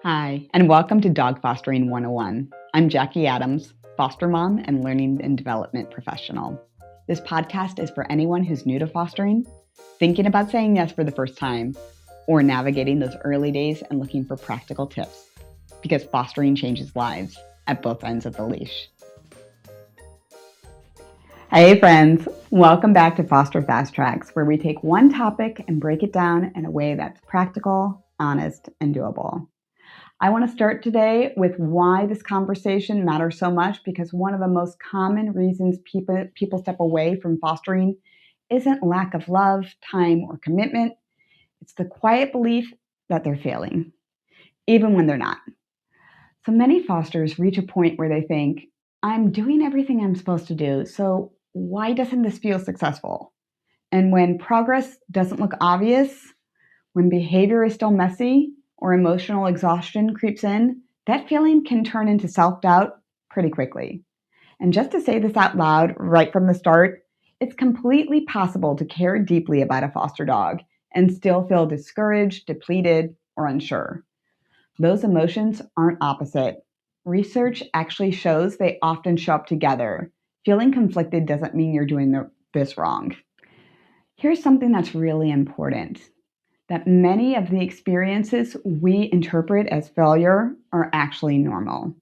Hi, and welcome to Dog Fostering 101. I'm Jackie Adams, foster mom and learning and development professional. This podcast is for anyone who's new to fostering, thinking about saying yes for the first time, or navigating those early days and looking for practical tips, because fostering changes lives at both ends of the leash. Hey friends, welcome back to Foster Fast Tracks, where we take one topic and break it down in a way that's practical, honest, and doable. I want to start today with why this conversation matters so much, because one of the most common reasons people step away from fostering isn't lack of love, time, or commitment. It's the quiet belief that they're failing, even when they're not. So many fosters reach a point where they think, I'm doing everything I'm supposed to do, so why doesn't this feel successful? And when progress doesn't look obvious, when behavior is still messy, or emotional exhaustion creeps in, that feeling can turn into self-doubt pretty quickly. And just to say this out loud right from the start, it's completely possible to care deeply about a foster dog and still feel discouraged, depleted, or unsure. Those emotions aren't opposite. Research actually shows they often show up together. Feeling conflicted doesn't mean you're doing this wrong. Here's something that's really important: that many of the experiences we interpret as failure are actually normal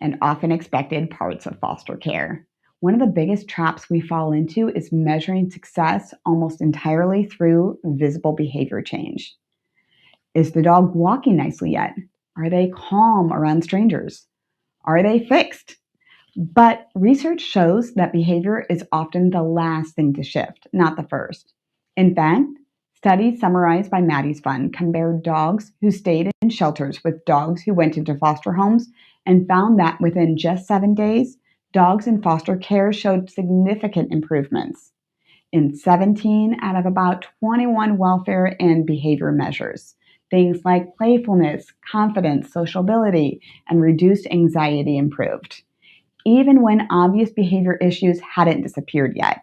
and often expected parts of foster care. One of the biggest traps we fall into is measuring success almost entirely through visible behavior change. Is the dog walking nicely yet? Are they calm around strangers? Are they fixed? But research shows that behavior is often the last thing to shift, not the first. In fact, studies summarized by Maddie's Fund compared dogs who stayed in shelters with dogs who went into foster homes and found that within just 7 days, dogs in foster care showed significant improvements in 17 out of about 21 welfare and behavior measures. Things like playfulness, confidence, sociability, and reduced anxiety improved, even when obvious behavior issues hadn't disappeared yet.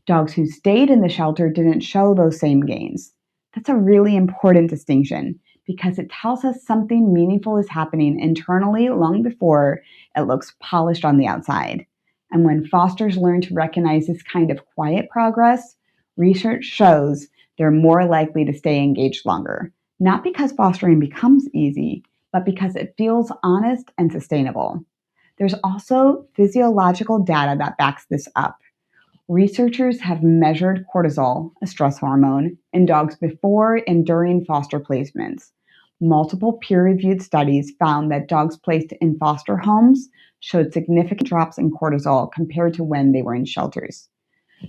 Dogs who stayed in the shelter didn't show those same gains. That's a really important distinction, because it tells us something meaningful is happening internally long before it looks polished on the outside. And when fosters learn to recognize this kind of quiet progress, research shows they're more likely to stay engaged longer. Not because fostering becomes easy, but because it feels honest and sustainable. There's also physiological data that backs this up. Researchers have measured cortisol, a stress hormone, in dogs before and during foster placements. Multiple peer-reviewed studies found that dogs placed in foster homes showed significant drops in cortisol compared to when they were in shelters.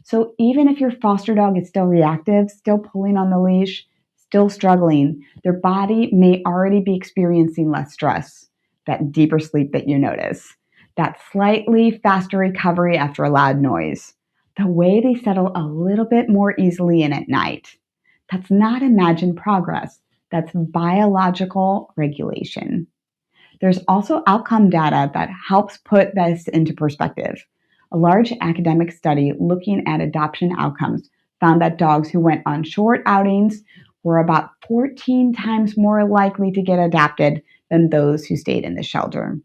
So even if your foster dog is still reactive, still pulling on the leash, still struggling, their body may already be experiencing less stress, that deeper sleep that you notice, that slightly faster recovery after a loud noise, the way they settle a little bit more easily in at night. That's not imagined progress. That's biological regulation. There's also outcome data that helps put this into perspective. A large academic study looking at adoption outcomes found that dogs who went on short outings were about 14 times more likely to get adopted than those who stayed in the shelter.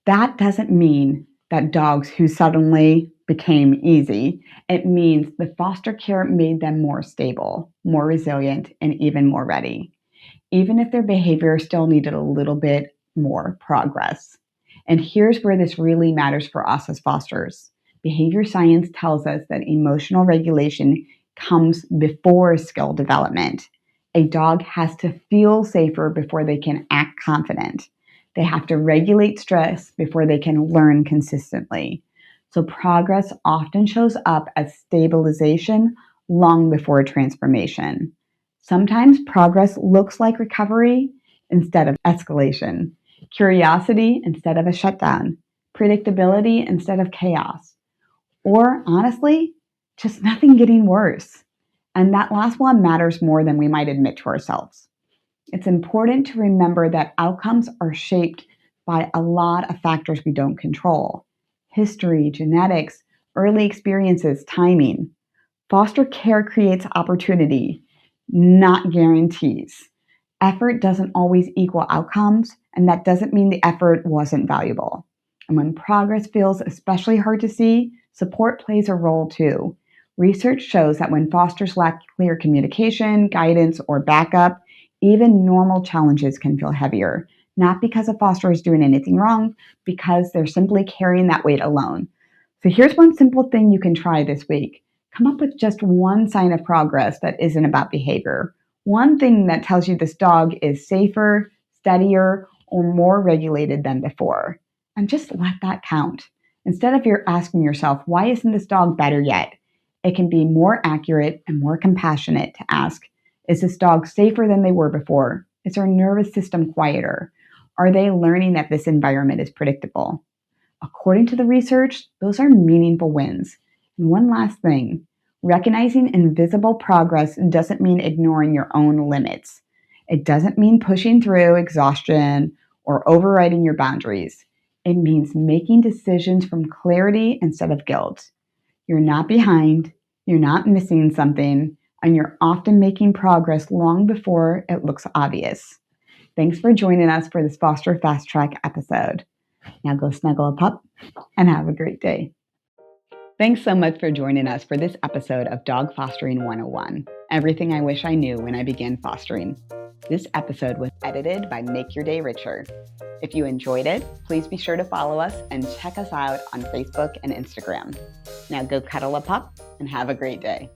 That doesn't mean that dogs who suddenly became easy. It means the foster care made them more stable, more resilient, and even more ready, even if their behavior still needed a little bit more progress. And here's where this really matters for us as fosters. Behavior science tells us that emotional regulation comes before skill development. A dog has to feel safer before they can act confident. They have to regulate stress before they can learn consistently. So progress often shows up as stabilization long before transformation. Sometimes progress looks like recovery instead of escalation, curiosity instead of a shutdown, predictability instead of chaos, or honestly, just nothing getting worse. And that last one matters more than we might admit to ourselves. It's important to remember that outcomes are shaped by a lot of factors we don't control: history, genetics, early experiences, timing. Foster care creates opportunity, not guarantees. Effort doesn't always equal outcomes, and that doesn't mean the effort wasn't valuable. And when progress feels especially hard to see, support plays a role too. Research shows that when fosters lack clear communication, guidance, or backup, even normal challenges can feel heavier, not because a foster is doing anything wrong, because they're simply carrying that weight alone. So here's one simple thing you can try this week. Come up with just one sign of progress that isn't about behavior. One thing that tells you this dog is safer, steadier, or more regulated than before. And just let that count. Instead of you're asking yourself, why isn't this dog better yet? It can be more accurate and more compassionate to ask, is this dog safer than they were before? Is their nervous system quieter? Are they learning that this environment is predictable? According to the research, those are meaningful wins. And one last thing, recognizing invisible progress doesn't mean ignoring your own limits. It doesn't mean pushing through exhaustion or overriding your boundaries. It means making decisions from clarity instead of guilt. You're not behind, you're not missing something, and you're often making progress long before it looks obvious. Thanks for joining us for this Foster Fast Track episode. Now go snuggle a pup and have a great day. Thanks so much for joining us for this episode of Dog Fostering 101, everything I wish I knew when I began fostering. This episode was edited by Make Your Day Richer. If you enjoyed it, please be sure to follow us and check us out on Facebook and Instagram. Now go cuddle a pup and have a great day.